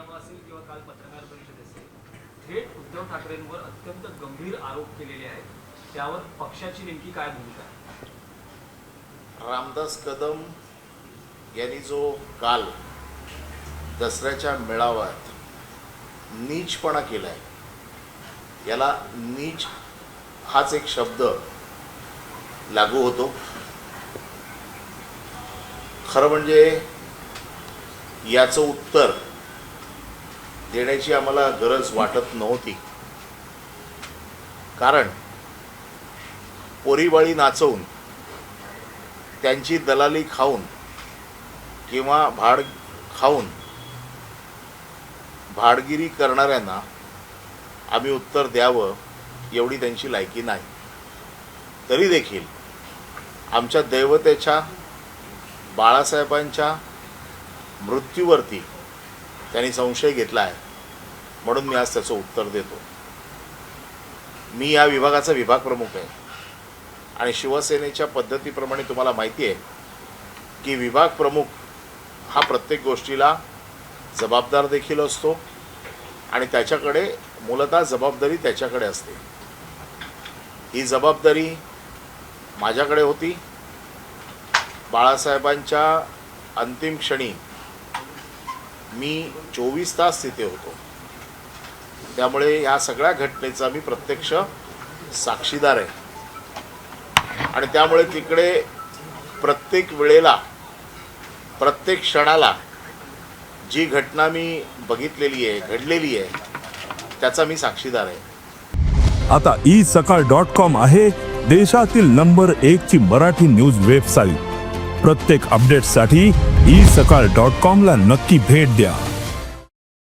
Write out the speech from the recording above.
राजीनामा असेल किंवा काल पत्रकार परिषद असेल, थेट उद्धव ठाकरेंवर अत्यंत गंभीर आरोप केलेले आहेत. त्यावर पक्षाची नेमकी काय भूमिका आहे? रामदास कदम यांनी जो काल दसऱ्याच्या मेळाव्यात नीचपणा केलाय, याला नीच हाच एक शब्द लागू होतो. खरं म्हणजे याचं उत्तर देण्याची आम्हाला गरज वाटत नव्हती, कारण पोरीबाळी नाचवून त्यांची दलाली खाऊन किंवा भाड खाऊन भाडगिरी करणाऱ्यांना आम्ही उत्तर द्यावं एवढी त्यांची लायकी नाही. तरी देखील आमच्या दैवतेच्या बाळासाहेबांच्या मृत्यूवरती त्यांनी संशय घेतला आहे, म्हणून मी आज त्याचं उत्तर देतो. मी या विभागाचा विभाग प्रमुख आहे आणि शिवसेनेच्या पद्धतीप्रमाणे तुम्हाला माहिती आहे की विभाग प्रमुख हा प्रत्येक गोष्टीला जबाबदार देखील असतो आणि त्याच्याकडे मूलतः जबाबदारी त्याच्याकडे असते. ही जबाबदारी माझ्याकडे होती. बाळासाहेबांच्या अंतिम क्षणी मी 24 तास तिथे होतो, त्यामुळे या सगळ्या घटनेचा मी प्रत्यक्ष साक्षीदार आहे आणि त्यामुळे तिकडे प्रत्येक वेळेला प्रत्येक क्षणाला जी घटना मी बघितलेली आहे, घडलेली आहे, त्याचा मी साक्षीदार आहे. आता isakal.com आहे देशातील नंबर 1 ची मराठी न्यूज वेबसाईट. प्रत्येक अपडेटसाठी isakal.com ला नक्की भेट द्या.